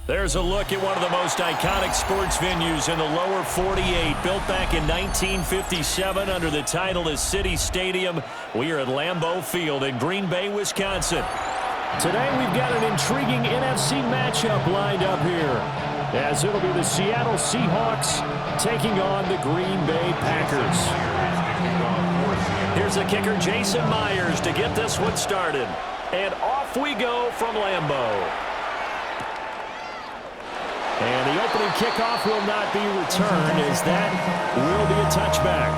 There's a look at one of the most iconic sports venues in the lower 48. Built back in 1957 under the title of City Stadium. We are at Lambeau Field in Green Bay, Wisconsin. Today we've got an intriguing NFC matchup lined up here, as it'll be the Seattle Seahawks taking on the Green Bay Packers. Here's the kicker, Jason Myers, to get this one started. And off we go from Lambeau. And the opening kickoff will not be returned, as that will be a touchback.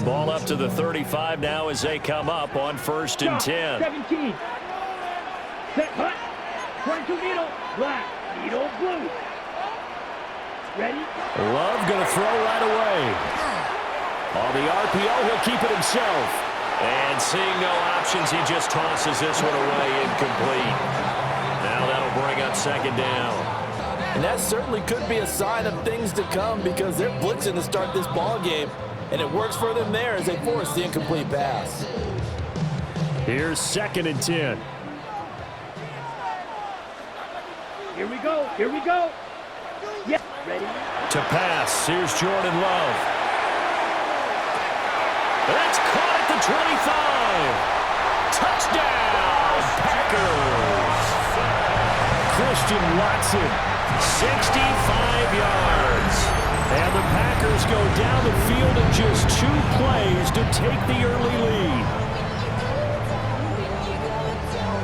Ball up to the 35 now as they come up on 1st and 10. 17. Set, hut. 22 needle. Black. Needle blue. Ready? Love going to throw right away. On the RPO, he'll keep it himself. And seeing no options, he just tosses this one away incomplete. Now that'll bring up 2nd down. And that certainly could be a sign of things to come, because they're blitzing to start this ball game, and it works for them there as they force the incomplete pass. Here's 2nd and 10. Here we go. Here we go. Yes. Ready? To pass. Here's Jordan Love. That's caught at the 25. Touchdown, Packers. Christian Watson, 65 yards. And the Packers go down the field in just 2 plays to take the early lead.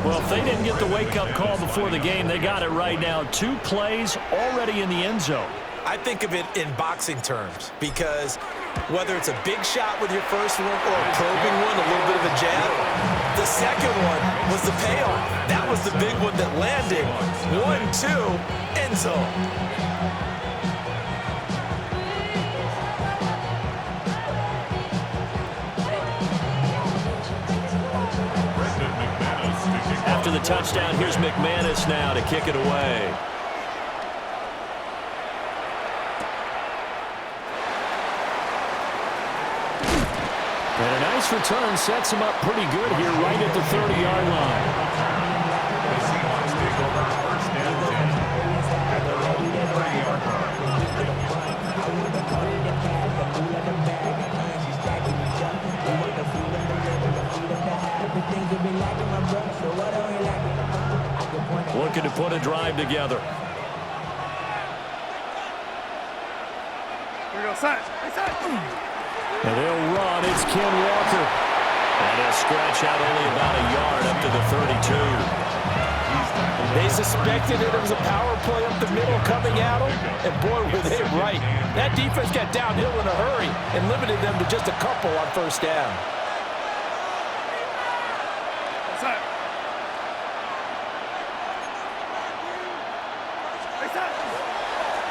Well, if they didn't get the wake-up call before the game, they got it right now. 2 plays already in the end zone. I think of it in boxing terms, because whether it's a big shot with your first one or a probing one, a little bit of a jab, the second one was the payoff. That was the big one that landed. 1-2, end zone. After the touchdown, here's McManus now to kick it away. And a nice return sets him up pretty good here right at the 30-yard line. Looking to put a drive together. Here we go. Side. And they'll run. It's Ken Walker. And he'll scratch out only about a yard up to the 32. They suspected it was a power play up the middle coming at them, and boy, were they right. That defense got downhill in a hurry and limited them to just a couple on 1st down.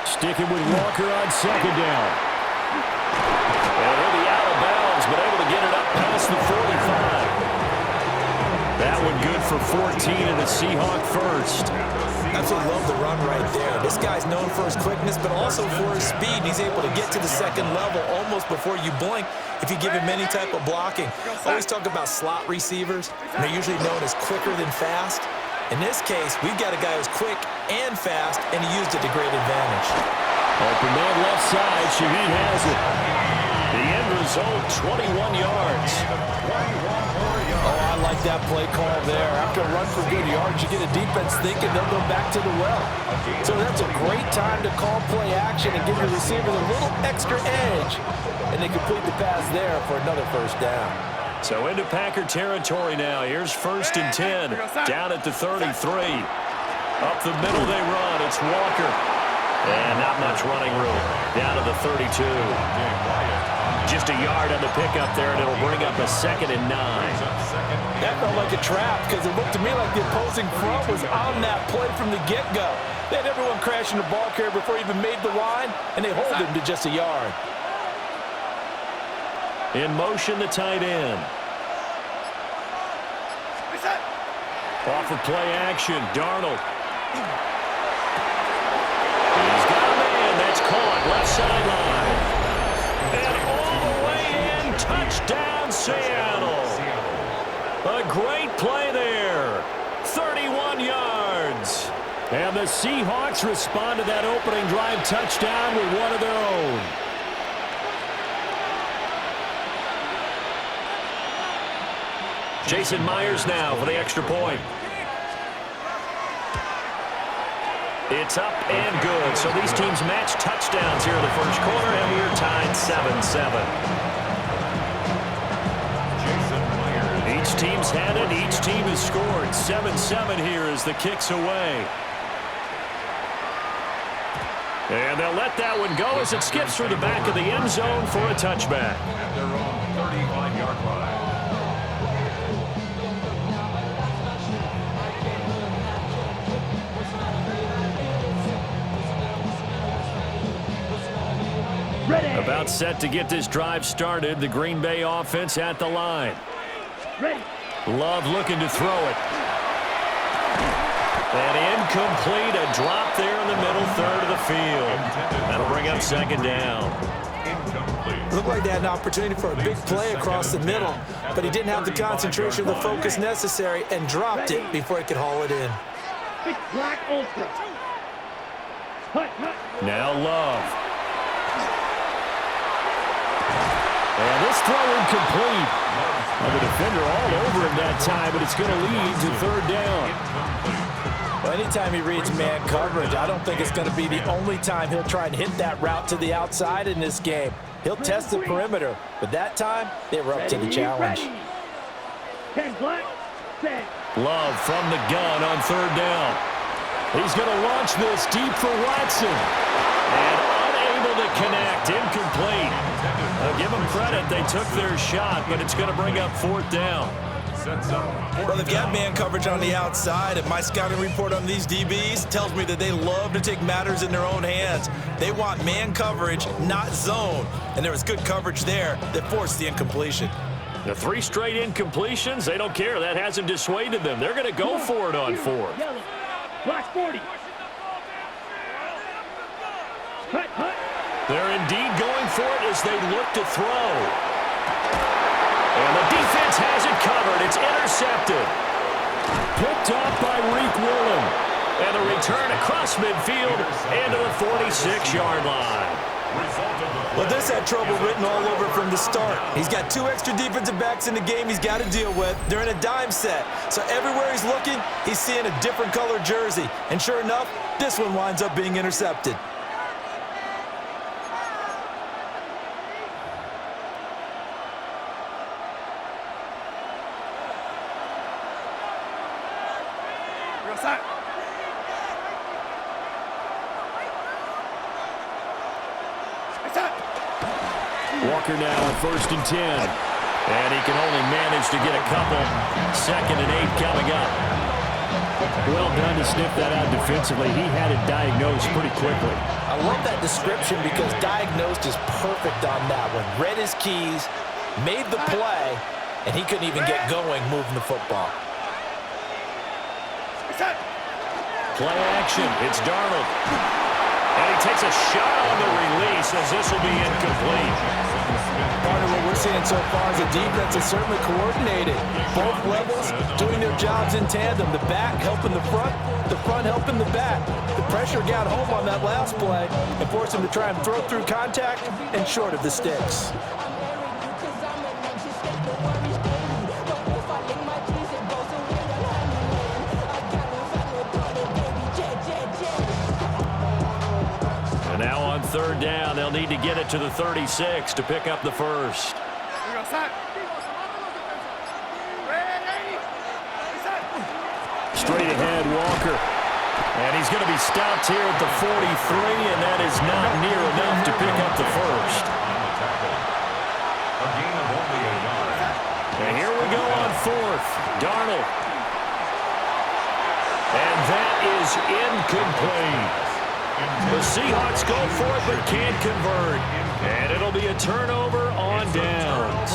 Sticking with Walker on 2nd down. And he'll be out of bounds, but able to get it up past the 45. That one good for 14 and a Seahawk first. Absolutely love the run right there. This guy's known for his quickness, but also for his speed. He's able to get to the 2nd level almost before you blink if you give him any type of blocking. Always talk about slot receivers, and they're usually known as quicker than fast. In this case, we've got a guy who's quick and fast, and he used it to great advantage. Open man left side. Shaheed has it. The end result, 21 yards. Oh, I like that play call there. After a run for good yards, you get a defense thinking they'll go back to the well. So that's a great time to call play action and give your receivers a little extra edge. And they complete the pass there for another 1st down. So into Packer territory now. Here's 1st and 10. Down at the 33. Up the middle they run. It's Walker. And not much running room. Down to the 32. Just a yard on the pickup there, and it'll bring up a 2nd and 9. That felt like a trap, because it looked to me like the opposing front was on that play from the get-go. They had everyone crashing the ball carrier before he even made the line, and they hold him to just a yard. In motion, the tight end. Off of play action, Darnold. He's got a man. That's caught left sideline. And all the Seattle. A great play there. 31 yards. And the Seahawks respond to that opening drive touchdown with one of their own. Jason Myers now for the extra point. It's up and good. So these teams match touchdowns here in the first quarter, and we're tied 7-7. Each team's had it. Each team has scored. 7-7 here as the kick's away. And they'll let that one go as it skips through the back of the end zone for a touchback. At their own 35-yard line. Ready. About set to get this drive started. The Green Bay offense at the line. Ready. Love looking to throw it. And incomplete, a drop there in the middle third of the field. That'll bring up second down. It looked like they had an opportunity for a big play across the middle, but he didn't have the concentration or the focus necessary and dropped it before he could haul it in. Big black ultra. Hut, hut. Now Love. And this throw incomplete. Well, the defender all over him that time, but it's going to lead to third down. Well, anytime he reads man coverage, I don't think it's going to be the only time he'll try and hit that route to the outside in this game. He'll test the perimeter, but that time, they were up to the challenge. 10 black, set. Love from the gun on third down. He's going to launch this deep for Watson. And unable to connect, incomplete. I'll give them credit, they took their shot, but it's going to bring up fourth down. Well, they've got man coverage on the outside, and my scouting report on these DBs tells me that they love to take matters in their own hands. They want man coverage, not zone, and there was good coverage there that forced the incompletion. The 3 straight incompletions, they don't care. That hasn't dissuaded them. They're going to go for it on fourth. Yellow. Black 40. Hut, hut. They're indeed going for it as they look to throw. And the defense has it covered. It's intercepted. Picked off by Reek Willen. And the return across midfield and to the 46-yard line. Well, this had trouble written all over from the start. He's got 2 extra defensive backs in the game he's got to deal with. They're in a dime set. So everywhere he's looking, he's seeing a different colored jersey. And sure enough, this one winds up being intercepted. Walker now on 1st and 10. And he can only manage to get a couple. 2nd and 8 coming up. Well done to sniff that out defensively. He had it diagnosed pretty quickly. I love that description because diagnosed is perfect on that one. Read his keys, made the play, and he couldn't even get going moving the football. Play action. It's Darnold. And he takes a shot on the release as this will be incomplete. Part of what we're seeing so far is the defense is certainly coordinated. Both levels doing their jobs in tandem. The back helping the front helping the back. The pressure got home on that last play and forced him to try and throw through contact and short of the sticks. Now on third down, they'll need to get it to the 36 to pick up the first. Straight ahead, Walker. And he's going to be stopped here at the 43, and that is not near enough to pick up the first. And here we go on 4th. Darnold. And that is incomplete. The Seahawks go for it but can't convert. And it'll be a turnover on downs.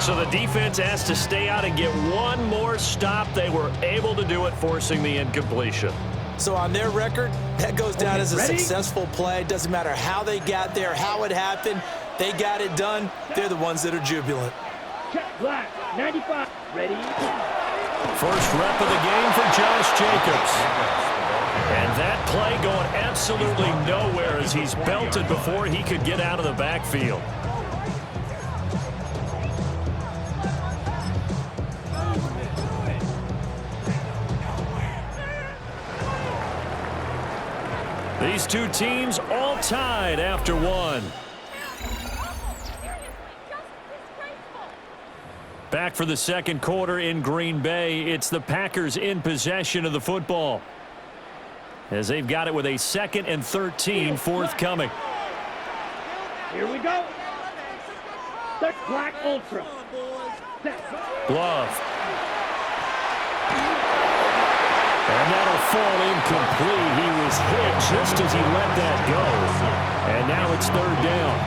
So the defense has to stay out and get one more stop. They were able to do it, forcing the incompletion. So on their record, that goes down as a successful play. Doesn't matter how they got there, how it happened. They got it done. They're the ones that are jubilant. Check black. 95. Ready? First rep of the game for Josh Jacobs. And that play going absolutely nowhere as he's belted before he could get out of the backfield. These two teams all tied after one. Back for the second quarter in Green Bay. It's the Packers in possession of the football, as they've got it with a 2nd and 13 forthcoming. Here we go. That's black ultra. Glove. And that'll fall incomplete. He was hit just as he let that go. And now it's 3rd down.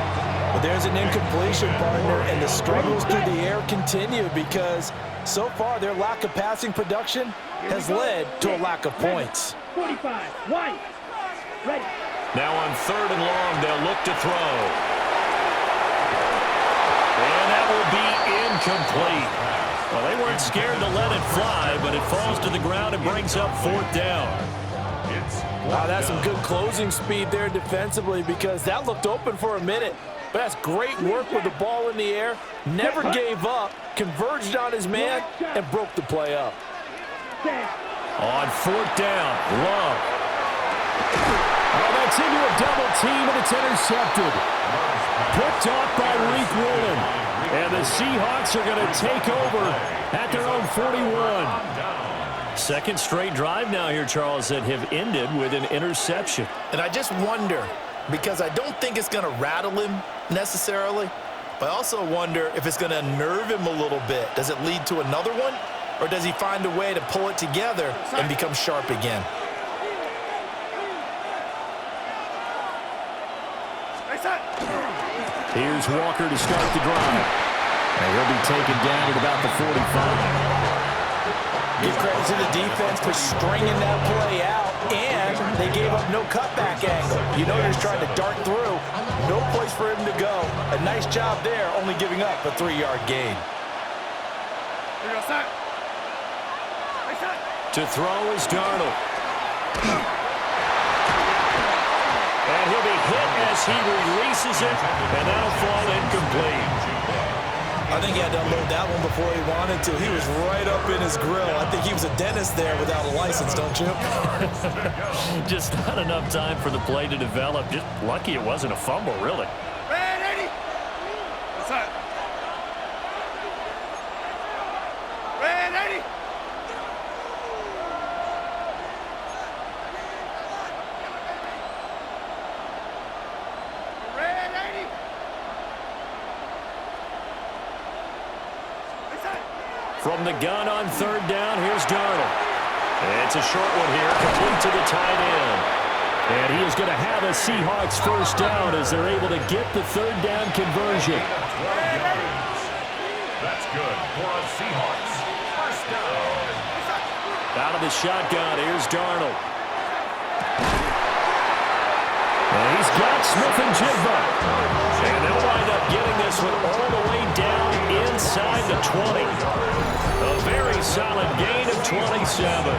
Well, there's an incompletion, partner, and the struggles through the air continue because so far their lack of passing production has led to a lack of points. 45. White. Ready. Now on 3rd and long, they'll look to throw. And that will be incomplete. Well, they weren't scared to let it fly, but it falls to the ground and brings up 4th down. Wow, that's some good closing speed there defensively because that looked open for a minute. But that's great work with the ball in the air. Never gave up, converged on his man, and broke the play up. On 4th down, Love. Oh, that's into a double team, and it's intercepted. Picked off by Reek Woolen. And the Seahawks are going to take over at their own 41. 2nd straight drive now here, Charles, that have ended with an interception. And I just wonder, because I don't think it's going to rattle him necessarily, but I also wonder if it's going to unnerve him a little bit. Does it lead to another one, or does he find a way to pull it together and become sharp again? Here's Walker to start the drive. And he'll be taken down at about the 45. Give credit to the defense for stringing that play out, and they gave up no cutback angle. You know, you're just trying to dart through. No place for him to go. A nice job there, only giving up a 3-yard gain. To throw is Darnold. And he'll be hit as he releases it, and that'll fall incomplete. I think he had to unload that one before he wanted to. He was right up in his grill. I think he was a dentist there without a license, don't you? Just not enough time for the play to develop. Just lucky it wasn't a fumble, really. Ready? What's that? Ready? Ready? From the gun on 3rd down, here's Darnold. It's a short one here, complete to the tight end. And he is going to have a Seahawks 1st down as they're able to get the 3rd down conversion. That's good for a Seahawks 1st down. Out of the shotgun, here's Darnold. And he's got Smith and Jigba. And they'll wind up getting this one all the way down inside the 20. A very solid gain of 27.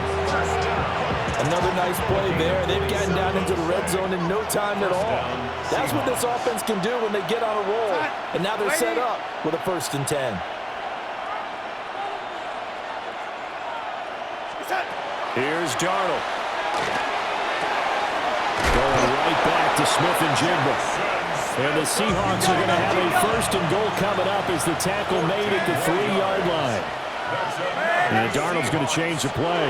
Another nice play there. They've gotten down into the red zone in no time at all. That's what this offense can do when they get on a roll. And now they're set up with a 1st and 10. Here's Darnold. Going right back to Smith and Jigba. And the Seahawks are going to have a 1st and goal coming up as the tackle made at the 3-yard line. And Darnold's going to change the play.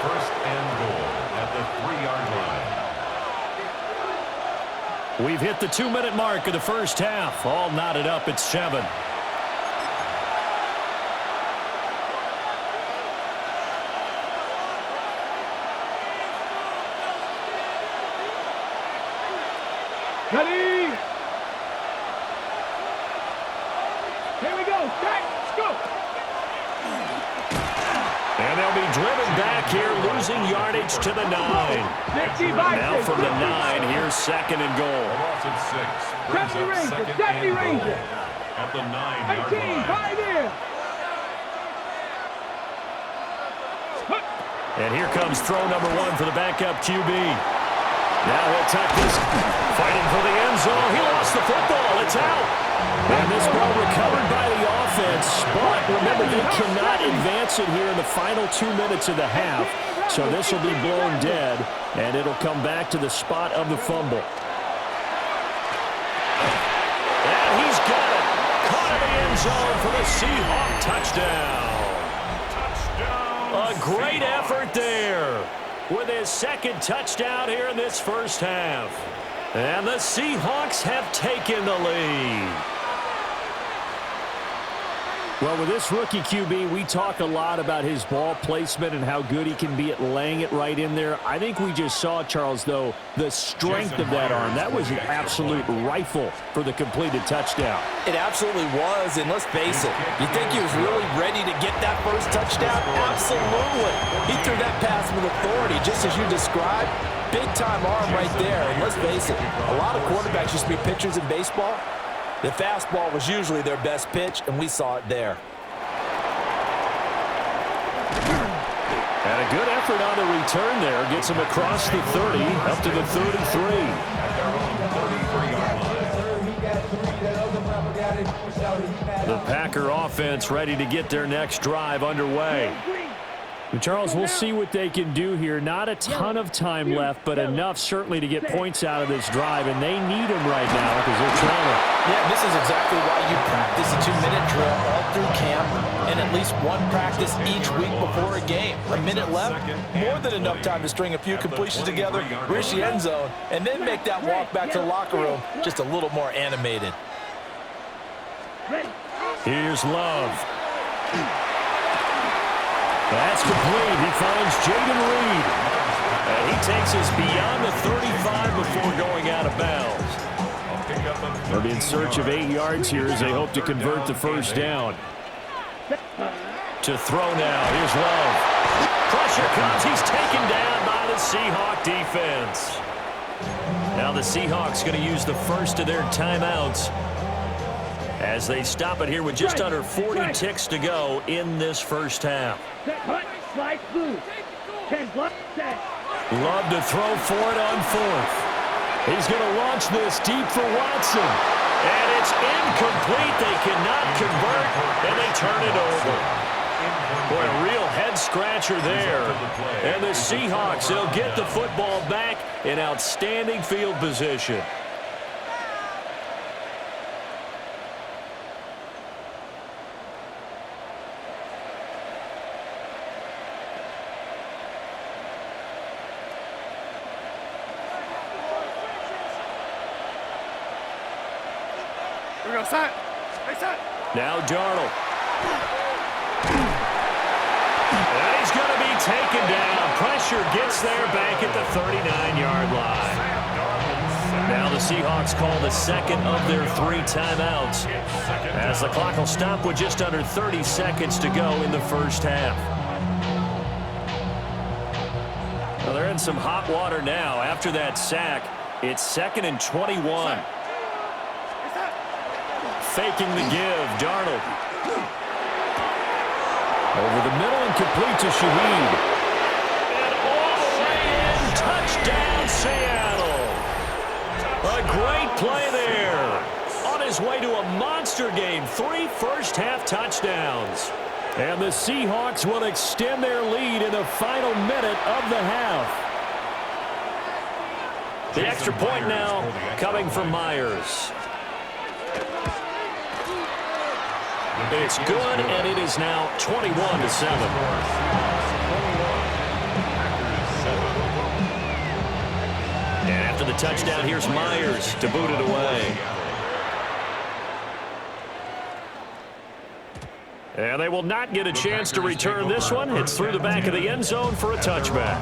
1st and goal at the 3-yard line. We've hit the 2-minute mark of the 1st half. All knotted up at 7. Ready? Here we go. Back. Go. And they'll be driven back here, losing yardage to the 9. Now from the 9, here's 2nd and goal. A loss of 6. Brings Deputy up Ranger. 2nd Deputy and goal. Ranger. at the 9-yard 18, line. right here. And here comes throw number 1 for the backup QB. Now he'll tuck this, fighting for the end zone. He lost the football. It's out. And this ball recovered by the offense. But remember, they cannot advance it here in the final 2 minutes of the half. So this will be blown dead, and it'll come back to the spot of the fumble. And he's got it. Caught in the end zone for the Seahawk touchdown. A great effort there with his second touchdown here in this first half. And the Seahawks have taken the lead. Well, with this rookie QB, we talk a lot about his ball placement and how good he can be at laying it right in there. I think we just saw, Charles, though, the strength of that arm. That was an absolute rifle for the completed touchdown. It absolutely was, and let's face it, you think he was really ready to get that first touchdown? Absolutely. He threw that pass with authority, just as you described. Big-time arm right there, and let's face it, a lot of quarterbacks used to be pitchers in baseball. The fastball was usually their best pitch, and we saw it there. And a good effort on the return there. Gets him across the 30, up to the 33. The Packer offense ready to get their next drive underway. Charles, we'll see what they can do here. Not a ton of time left, but enough certainly to get points out of this drive, and they need them right now because they're trailing. Yeah, this is exactly why you practice a 2-minute drill all through camp and at least one practice each week before a game. A minute left, more than enough time to string a few completions together, reach the end zone, and then make that walk back to the locker room just a little more animated. Here's Love. That's complete. He finds Jayden Reed. And he takes us beyond the 35 before going out of bounds. They'll be in search of 8 yards here as they hope to convert the first down. To throw now. Here's Love. Pressure comes. He's taken down by the Seahawk defense. Now the Seahawks going to use the first of their timeouts as they stop it here with just under 40 ticks to go in this first half. Love to throw for it on fourth. He's going to launch this deep for Watson. And it's incomplete. They cannot convert, and they turn it over. Boy, a real head-scratcher there. And the Seahawks, they'll get the football back in outstanding field position. Here we go, set. Hey, set. Now Darnold. And he's going to be taken down. Pressure gets there back at the 39-yard line. Now the Seahawks call the second of their 3 timeouts as the clock will stop with just under 30 seconds to go in the first half. Well, they're in some hot water now. After that sack, it's 2nd and 21. Faking the give, Darnold. Over the middle and complete to Shaheed. And all the way in, touchdown Seattle. A great play there. On his way to a monster game, 3 first-half touchdowns. And the Seahawks will extend their lead in the final minute of the half. The extra point now coming from Myers. It's good, and it is now 21-7. And after the touchdown, here's Myers to boot it away. And they will not get a chance to return this one. It's through the back of the end zone for a touchback.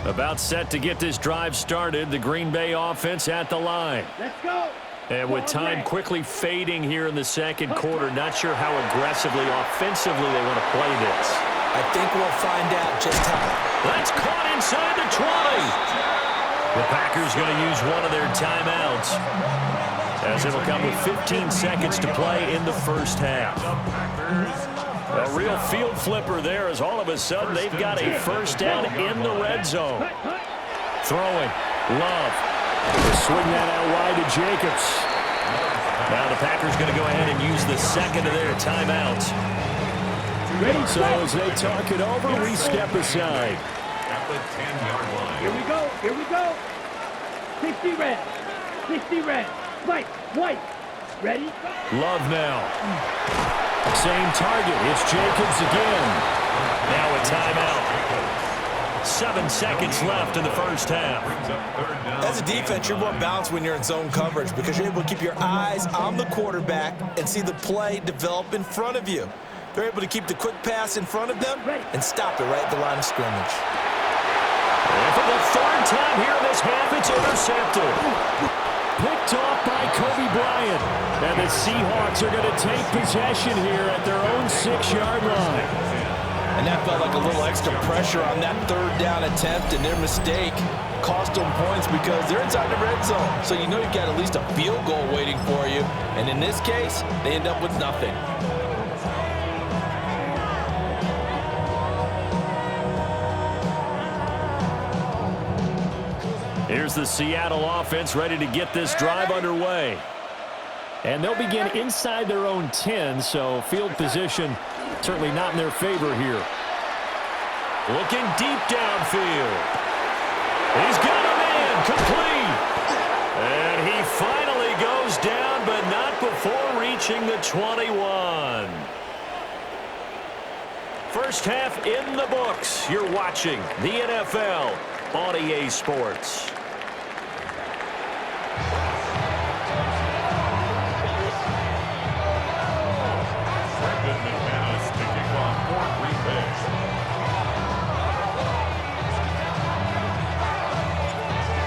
About set to get this drive started, the Green Bay offense at the line. Let's go. And with time quickly fading here in the second quarter, not sure how aggressively, offensively they want to play this. I think we'll find out just how. That's caught inside the 20. The Packers going to use one of their timeouts. as it'll come with 15 seconds to play in the first half. A real field flipper there as all of a sudden they've got a first down in the red zone. Throwing. Love. Swing that out wide to Jacobs. Now the Packers going to go ahead and use the second of their timeouts. So as they talk it over, we step aside. At the 10-yard line. Here we go. Here we go. 60 red. 60 red. White. White. Ready? Love now. Same target. It's Jacobs again. Now a timeout. 7 seconds left in the first half. As a defense, you're more balanced when you're in zone coverage because you're able to keep your eyes on the quarterback and see the play develop in front of you. They're able to keep the quick pass in front of them and stop it right at the line of scrimmage. And for the third time here in this half, it's intercepted. Picked off by Kobe Bryant. And the Seahawks are going to take possession here at their own 6-yard line. And that felt like a little extra pressure on that third down attempt, and their mistake cost them points because they're inside the red zone. So you know you've got at least a field goal waiting for you. And in this case, they end up with nothing. Here's the Seattle offense ready to get this drive underway. And they'll begin inside their own 10, so field position certainly not in their favor here. Looking deep downfield. He's got a man complete. And he finally goes down, but not before reaching the 21. First half in the books. You're watching the NFL on EA Sports.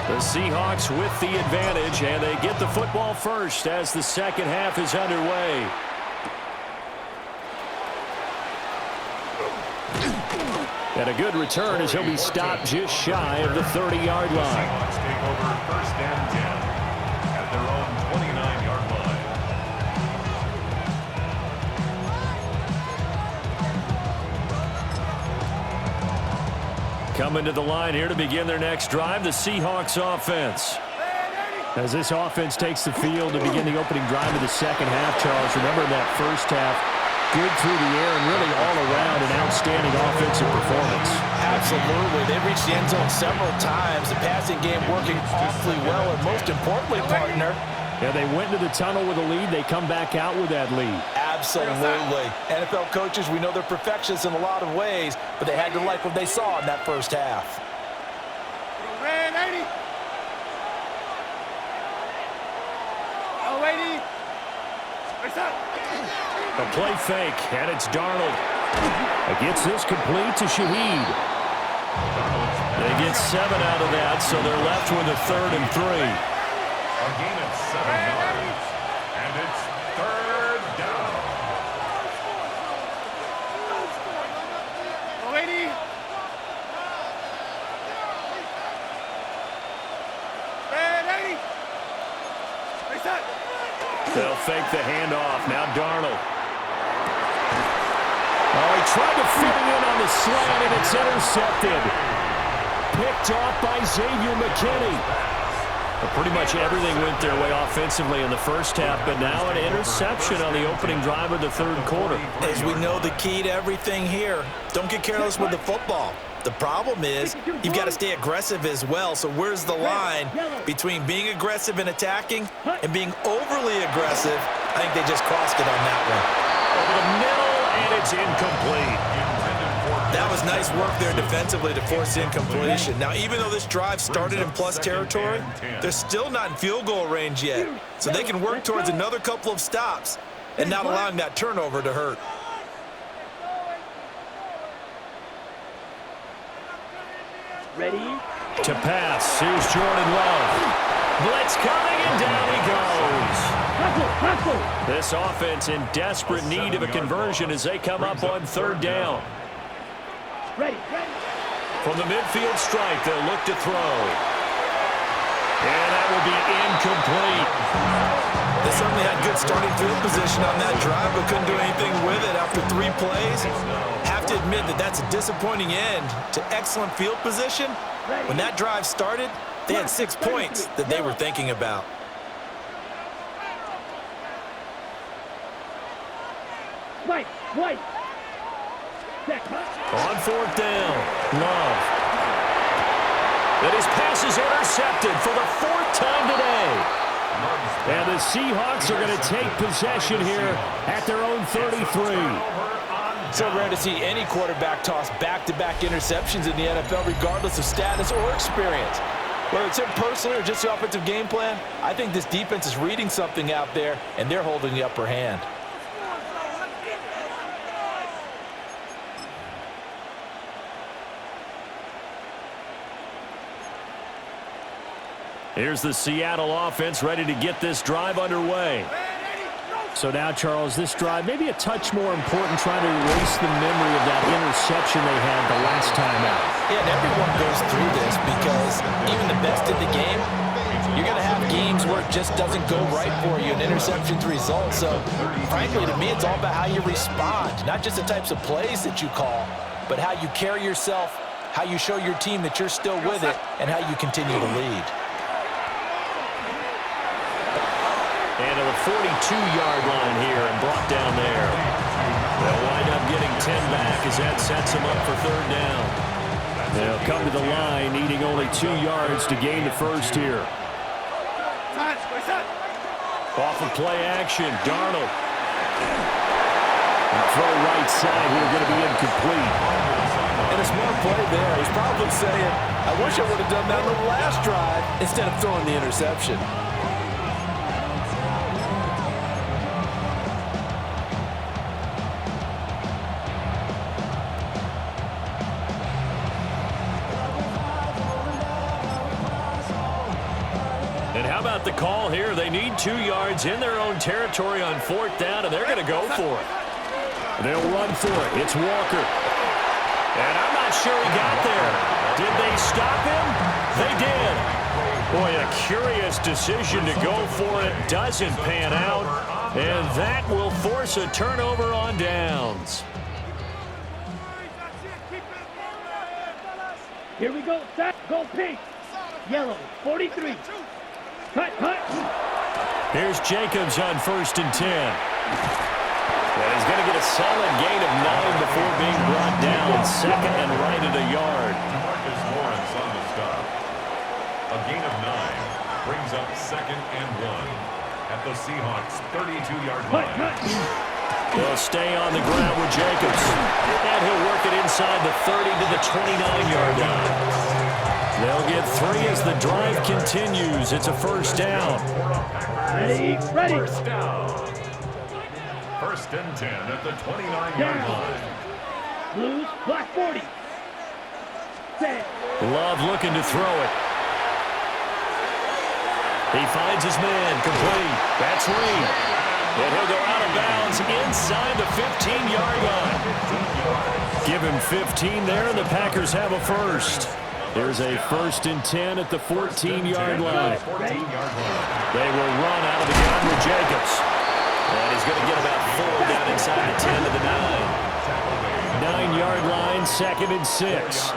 The Seahawks with the advantage, and they get the football first as the second half is underway. And a good return as he'll be stopped just shy of the 30-yard line. Seahawks take over first and 10 at their own 29-yard line. Coming to the line here to begin their next drive, the Seahawks offense. As this offense takes the field to begin the opening drive of the second half, Charles, remember in that first half, good through the air and really all around an outstanding offensive performance. Absolutely. They reached the end zone several times. The passing game working awfully well, and most importantly, partner, Yeah, they went into the tunnel with a lead. They come back out with that lead. absolutely. NFL coaches, we know they're perfectionists in a lot of ways, but they had to like what they saw in that first half. Red 80. Oh, 80. Race up. A play fake, and it's Darnold. Gets this complete to Shaheed. They get 7 out of that, so they're left with a 3rd and 3. A gain of 7 yards. And it's third down. Oh, 80. Red 80. Race up. They'll fake the handoff. Now Darnold. Oh, he tried to fit it in on the slant, and it's intercepted. Picked off by Xavier McKinney. But pretty much everything went their way offensively in the first half, but now an interception on the opening drive of the third quarter. As we know, the key to everything here, don't get careless with the football. The problem is you've got to stay aggressive as well. So where's the line between being aggressive and attacking and being overly aggressive? I think they just crossed it on that one. Over the middle, and it's incomplete. That was nice work there defensively to force the incompletion. Now, even though this drive started in plus territory, they're still not in field goal range yet. So they can work towards another couple of stops and not allowing that turnover to hurt. Ready? To pass, here's Jordan Love. Blitz coming, and down he goes. This offense in desperate need of a conversion as they come up on 3rd down. Ready. From the midfield stripe, they'll look to throw. And that will be incomplete. They certainly had good starting field position on that drive, but couldn't do anything with it after 3 plays. Have to admit that that's a disappointing end to excellent field position. When that drive started, they had 6 points that they were thinking about. White. On 4th down, Love. And his pass is intercepted for the 4th time today. And the Seahawks are going to take possession here at their own 33. So rare to see any quarterback toss back-to-back interceptions in the NFL, regardless of status or experience. Whether it's him personally or just the offensive game plan, I think this defense is reading something out there, and they're holding the upper hand. Here's the Seattle offense ready to get this drive underway. So now, Charles, this drive maybe a touch more important, trying to erase the memory of that interception they had the last time out. Yeah, and everyone goes through this because even the best in the game, you're going to have games where it just doesn't go right for you, and interceptions result. So, frankly, to me, it's all about how you respond, not just the types of plays that you call, but how you carry yourself, how you show your team that you're still with it, and how you continue to lead. And to the 42-yard line here and brought down there. They'll wind up getting 10 back as that sets them up for 3rd down. They'll come to the line needing only 2 yards to gain the first here. Off of play action, Darnold. And throw right side here, going to be incomplete. And a smart play there. He's probably saying, I wish I would have done that on the last drive instead of throwing the interception. And how about the call here? They need 2 yards in their own territory on 4th down, and they're going to go for it. They'll run for it. It's Walker. And I'm not sure he got there. Did they stop him? They did. Boy, a curious decision to go for it. Doesn't pan out. And that will force a turnover on downs. Here we go. Set. Go pink. Yellow. 43. Cut. Here's Jacobs on 1st and 10. And he's going to get a solid gain of 9 before being brought down. 2nd and right at a yard. Marcus Lawrence on the stop. A gain of 9 brings up 2nd and 1 at the Seahawks 32-yard line. They'll stay on the ground with Jacobs. And he'll work it inside the 30 to the 29-yard line. They'll get 3 as the drive continues. It's a 1st down. Ready. First down. 1st and 10 at the 29-yard line. Blues, black 40. Set. Love looking to throw it. He finds his man, complete. That's Reed. And he'll go out of bounds inside the 15-yard line. Give him 15 there, and the Packers have a first. There's a 1st and 10 at the 14-yard line. They will run out of the gun with Jacobs. And he's going to get about 4 down inside the 10 to the 9. 9-yard line, 2nd and 6.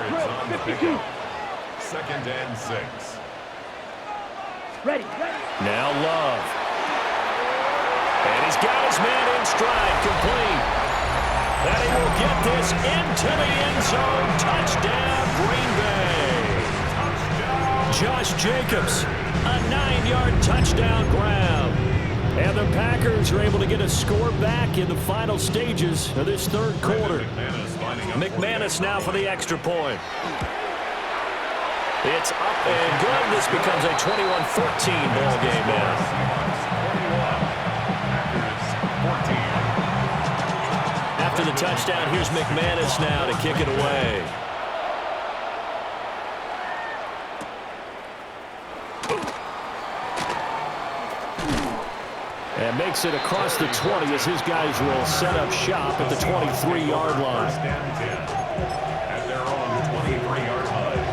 52. 2nd and 6. Ready. Now Love. And he's got his man in stride, complete. And he will get this into the end zone. Touchdown, Green Bay. Josh Jacobs, a 9-yard touchdown grab. And the Packers are able to get a score back in the final stages of this 3rd quarter. McManus now for the extra point. It's up and good. This becomes a 21-14 ball game now. After the touchdown, here's McManus now to kick it away. And makes it across the 20 as his guys will set up shop at the 23-yard line. At their own 23-yard line.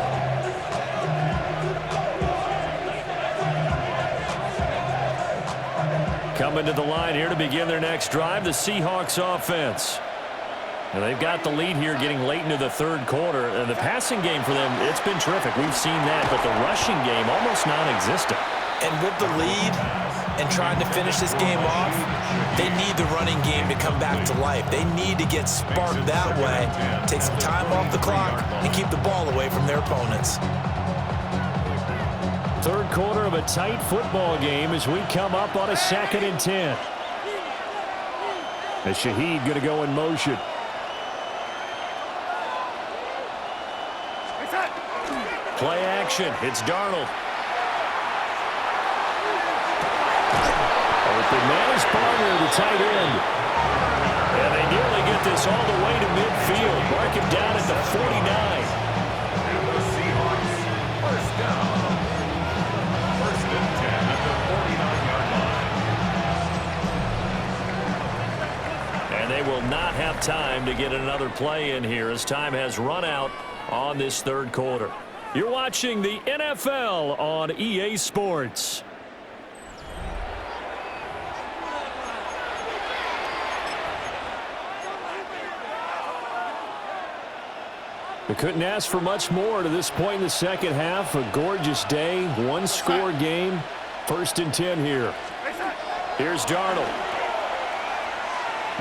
Coming to the line here to begin their next drive, the Seahawks offense. And they've got the lead here getting late into the third quarter. And the passing game for them, it's been terrific. We've seen that, but the rushing game almost non-existent. And with the lead and trying to finish this game off, they need the running game to come back to life. They need to get sparked that way, take some time off the clock, and keep the ball away from their opponents. Third quarter of a tight football game as we come up on a 2nd and 10. As Shaheed going to go in motion. Play action. It's Darnold. Open man is Barner, the tight end. And they nearly get this all the way to midfield. Mark him down at the 49. And the Seahawks, first down. First and 10 at the 49-yard line. And they will not have time to get another play in here as time has run out on this third quarter. You're watching the NFL on EA Sports. We couldn't ask for much more to this point in the second half. A gorgeous day, one-score game. 1st and 10 here. Here's Darnold.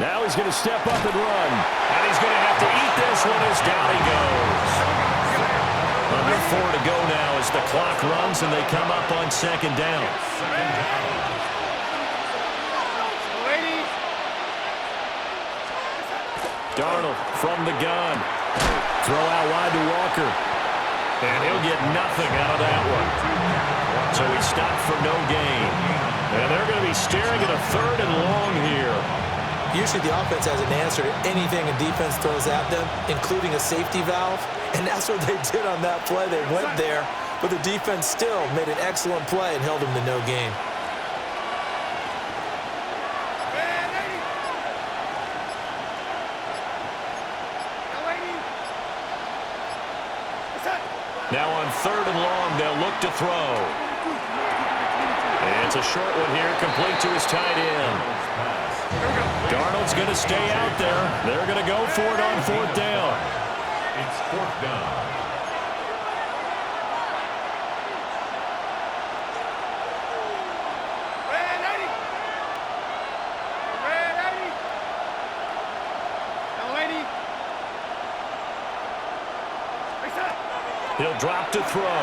Now he's going to step up and run. And he's going to have to eat this one as down he goes. Under 4 to go now as the clock runs and they come up on 2nd down. Darnold from the gun. Throw out wide to Walker. And he'll get nothing out of that one. So he stopped for no gain. And they're going to be staring at a 3rd and long here. Usually the offense has an answer to anything a defense throws at them, including a safety valve. And that's what they did on that play. They went there, but the defense still made an excellent play and held them to no gain. Now on 3rd and long, they'll look to throw. And it's a short one here, complete to his tight end. Darnold's going to stay out there. They're going to go for it on 4th down. It's 4th down. He'll drop to throw. And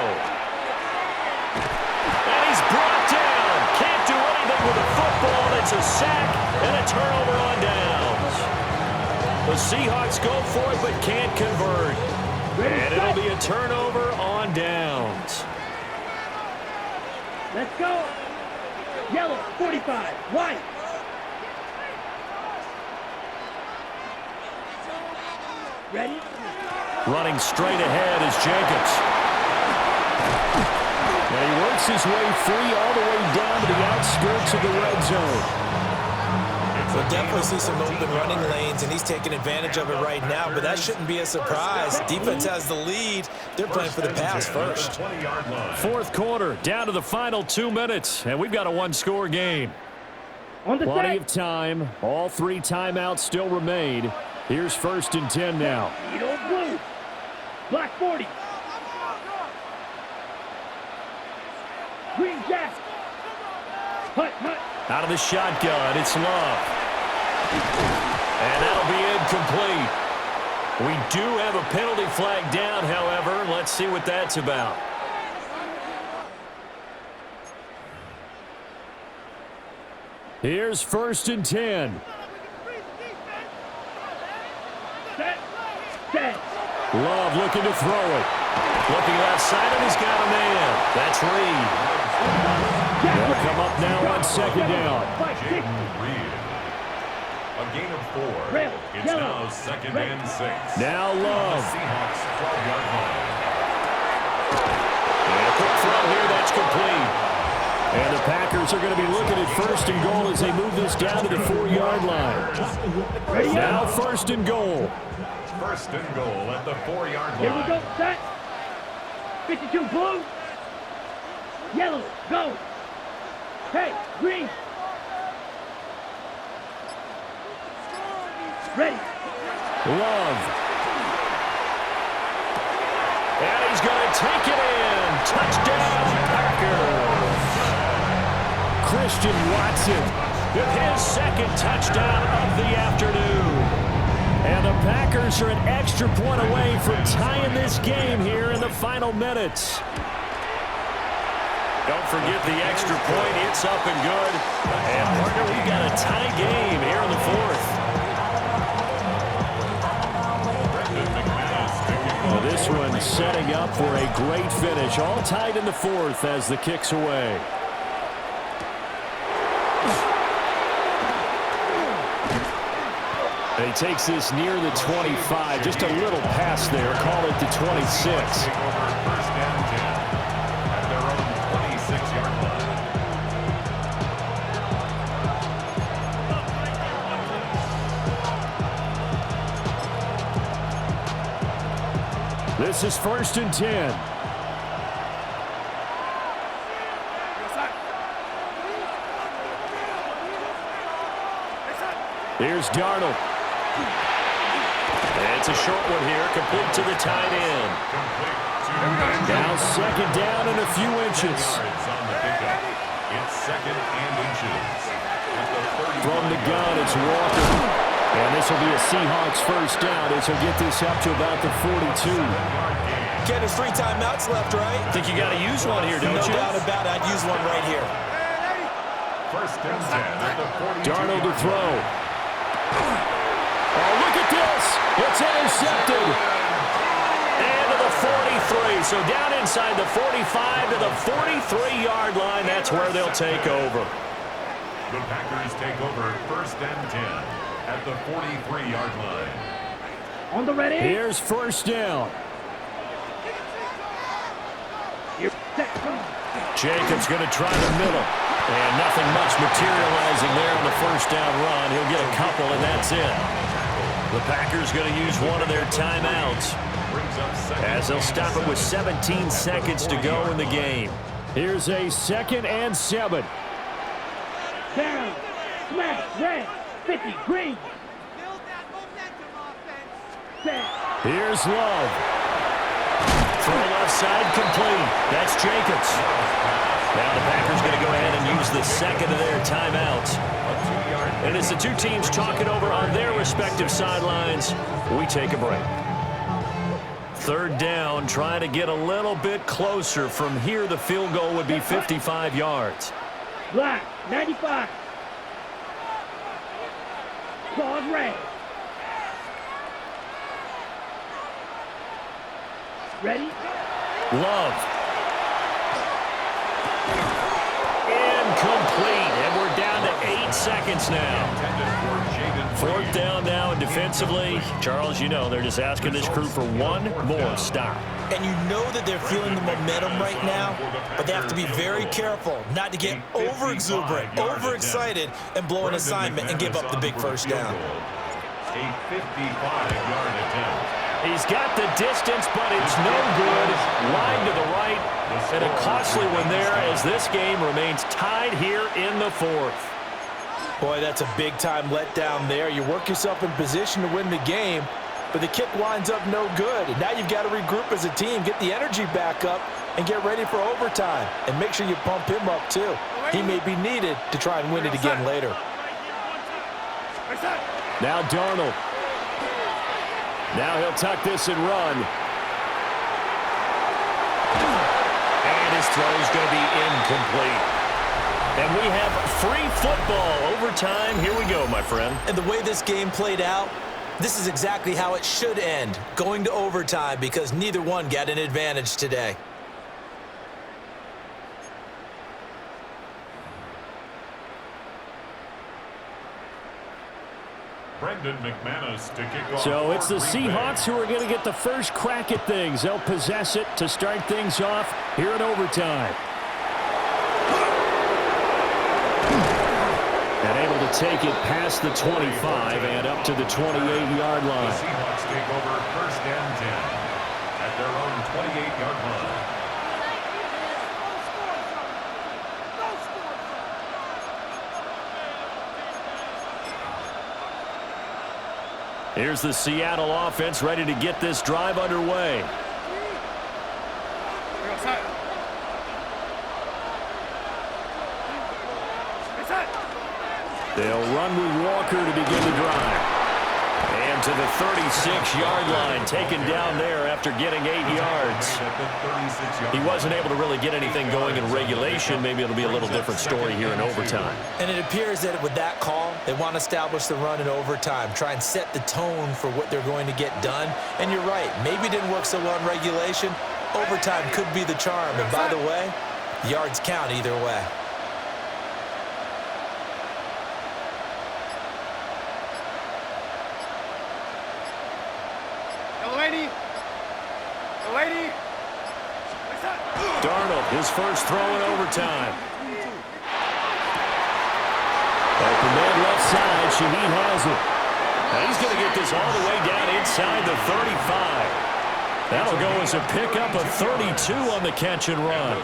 he's brought down. Can't do anything with the football. It's a sack and a turnover on downs. The Seahawks go for it but can't convert. And it'll be a turnover on downs. Let's go. Yellow, 45. White. Ready? Running straight ahead is Jacobs. Now he works his way free all the way down to the outskirts of the red zone. We'll definitely see some open running lanes, and he's taking advantage of it right now, but that shouldn't be a surprise. Defense has the lead. They're playing for the pass first. 4th quarter, down to the final 2 minutes, and we've got a one-score game. Plenty of time. All 3 timeouts still remain. Here's 1st and 10 now. Yellow blue. Black 40. Green jack. Hut, hut. Out of the shotgun, it's Love. And that'll be incomplete. We do have a penalty flag down, however. Let's see what that's about. Here's 1st and 10. Set. Set. Love looking to throw it. Looking outside, and he's got a man. That's Reed. They'll come up now on 2nd down. A gain of 4. It's now 2nd and 6. Now Love. Seahawks 12-yard line. And a quick throw here, that's complete. And the Packers are going to be looking at 1st and goal as they move this down to the 4-yard line. Now 1st and goal. 1st and goal at the 4-yard line. Here we go. Set. 52 blue. Yellow. Go. Hey, green. Ready. Love. And he's going to take it in. Touchdown, Packers. Christian Watson with his second touchdown of the afternoon. And the Packers are an extra point away from tying this game here in the final minutes. Don't forget the extra point. It's up and good. And, partner, we've got a tie game here in the fourth. Well, this one setting up for a great finish. All tied in the fourth as the kick's away. And he takes this near the 25. Just a little pass there. Call it the 26. This is 1st and 10. Here's Darnold. It's a short one here, complete to the tight end. Now 2nd down and a few inches. It's 2nd and inches. From the gun, it's Walker. And this will be a Seahawks first down as he'll get this up to about the 42. Ken, there's 3 timeouts left, right? Think you got to use one here, don't you? No doubt about it. I'd use one right here. 1st and 10 at the 42. Darnold to throw. Oh, look at this. It's intercepted. And to the 43. So down inside the 45 to the 43-yard line. That's where they'll take over. The Packers take over 1st and 10 at the 43-yard line. On the ready. Here's 1st down. You're set. Jacobs going to try the middle. And nothing much materializing there on the 1st down run. He'll get a couple, and that's it. The Packers going to use one of their timeouts as they'll stop it with 17 seconds to go in the game. Here's a 2nd and 7. Down. Smash. Red. 50. Green. Set. Here's Love. Throw left side complete. That's Jacobs. Now the Packers going to go ahead and use the 2nd of their timeouts. And as the two teams talk it over on their respective sidelines, we take a break. 3rd down, trying to get a little bit closer. From here, the field goal would be 55 yards. Black. 95. Pause red. Ready? Love. Incomplete. And we're down to 8 seconds now. 4th down now, and defensively, Charles, you know, they're just asking this crew for one more stop. And you know that they're feeling the momentum right now, but they have to be very careful not to get over-exuberant, over-excited, and blow an assignment and give up the big 1st down. A 55-yard attempt. He's got the distance, but it's no good. Line to the right, and a costly one there as this game remains tied here in the 4th. Boy, that's a big-time letdown there. You work yourself in position to win the game, but the kick winds up no good. And now you've got to regroup as a team, get the energy back up, and get ready for overtime. And make sure you pump him up, too. He may be needed to try and win it again later. Now Darnold. Now he'll tuck this and run. And his throw's going to be incomplete. And we have free football. Overtime. Here we go, my friend. And the way this game played out, this is exactly how it should end, going to overtime, because neither one got an advantage today. Brendan McManus to kick off. So it's the Green Bay. Seahawks who are going to get the first crack at things. They'll possess it to start things off here in overtime. And able to take it past the 25 and up to the 28-yard The line. Seahawks take over 1st and 10 at their own 28-yard line. Here's the Seattle offense ready to get this drive underway. They'll run with Walker to begin the drive. And to the 36-yard line, taken down there after getting 8 yards. He wasn't able to really get anything going in regulation. Maybe it'll be a little different story here in overtime. And it appears that with that call, they want to establish the run in overtime, try and set the tone for what they're going to get done. And you're right, maybe it didn't work so well in regulation. Overtime could be the charm. And by the way, yards count either way. Darnold, his first throw in overtime. Open man left side. Shaheed has it. Now he's going to get this all the way down inside the 35. That'll go as a pickup of 32 on the catch and run.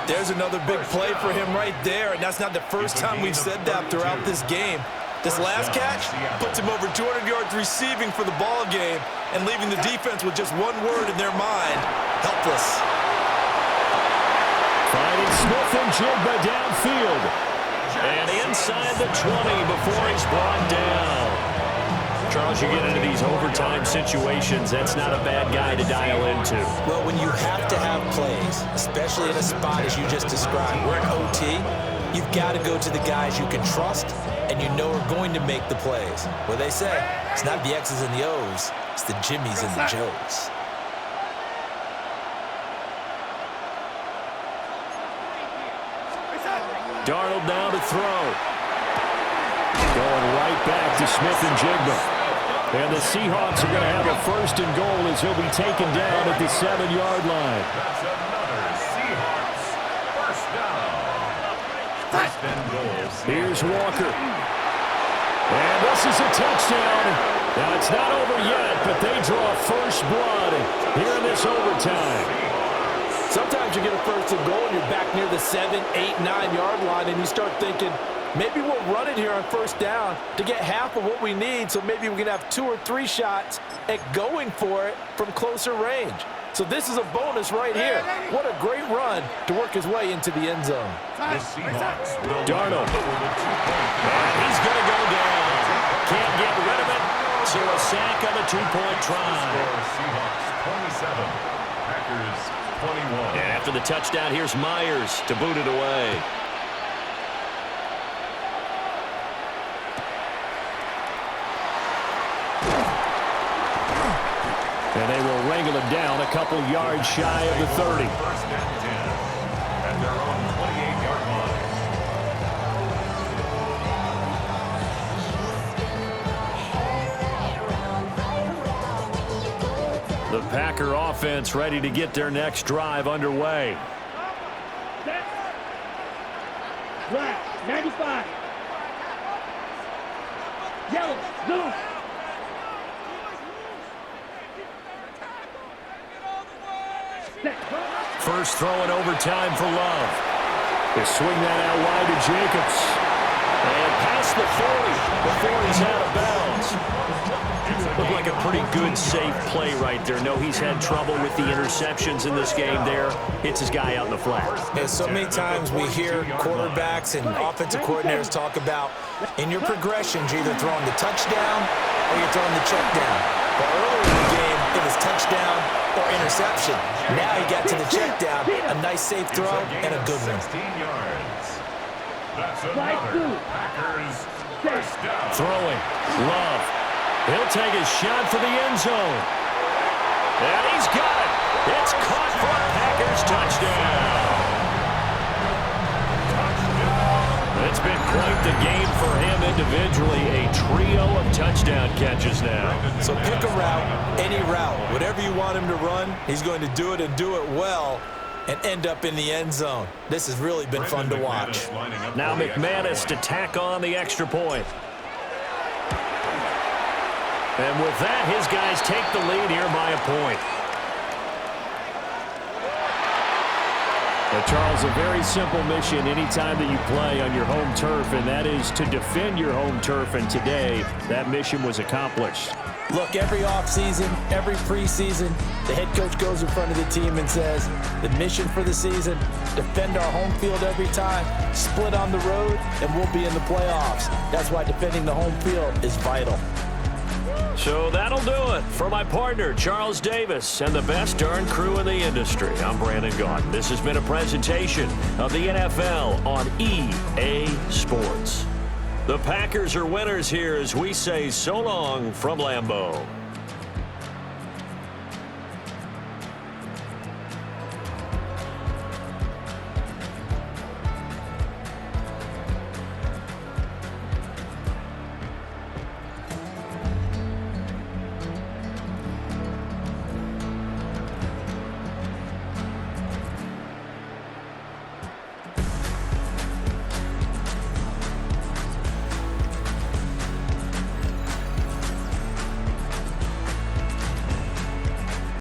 There's another big play for him right there, and that's not the first time we've said that throughout this game. This last catch puts him over 200 yards receiving for the ball game and leaving the defense with just one word in their mind: helpless. Finding Smith-Njigba downfield. And inside the 20 before he's brought down. Charles, you get into these overtime situations, that's not a bad guy to dial into. Well, when you have to have plays, especially in a spot as you just described, we're in OT, you've got to go to the guys you can trust and you know are going to make the plays. Well, they say it's not the X's and the O's, it's the Jimmies and the Joes. Darnold now to throw. Going right back to Smith-Njigba. And the Seahawks are going to have a first and goal as he'll be taken down at the 7-yard line. That's another Seahawks first down. First and goal. Here's Walker. And this is a touchdown. Now, it's not over yet, but they draw first blood here in this overtime. Sometimes you get a first and goal and you're back near the 7, 8, 9-yard line and you start thinking, maybe we'll run it here on first down to get half of what we need, so maybe we can have 2 or 3 shots at going for it from closer range. So this is a bonus right here. What a great run to work his way into the end zone. The Seahawks will Darnold. And he's going to go down. Can't get rid of it. So a sack on the 2-point try. Seahawks 27, Packers 21. And after the touchdown, here's Myers to boot it away. And they will wrangle it down a couple yards shy of the 30. First and 10 at their own 28-yard line. The Packer offense ready to get their next drive underway. Set. Black, 95. Yellow, zoom. First throw in overtime for Love. They swing that out wide to Jacobs. And past the 40 before he's out of bounds. Looked like a pretty good, safe play right there. No, he's had trouble with the interceptions in this game there. Hits his guy out in the flat. And so many times we hear quarterbacks and offensive coordinators talk about in your progressions, you're either throwing the touchdown or you're throwing the check down. But earlier in the game, it was touchdown or interception. Now he got to the check down, a nice safe throw, and a good one. 16 yards. That's another Packers first down. Throwing. Love. He'll take a shot for the end zone. And he's got it. It's caught for a Packers touchdown. It's been quite the game for him individually. A trio of touchdown catches now. So pick a route, any route. Whatever you want him to run, he's going to do it and do it well and end up in the end zone. This has really been fun to watch. Now McManus to tack on the extra point. And with that, his guys take the lead here by a point. Well, Charles, a very simple mission anytime that you play on your home turf, and that is to defend your home turf. And today, that mission was accomplished. Look, every offseason, every preseason, the head coach goes in front of the team and says, the mission for the season, defend our home field every time, split on the road, and we'll be in the playoffs. That's why defending the home field is vital. So that'll do it for my partner, Charles Davis, and the best darn crew in the industry. I'm Brandon Gaudin. This has been a presentation of the NFL on EA Sports. The Packers are winners here as we say so long from Lambeau.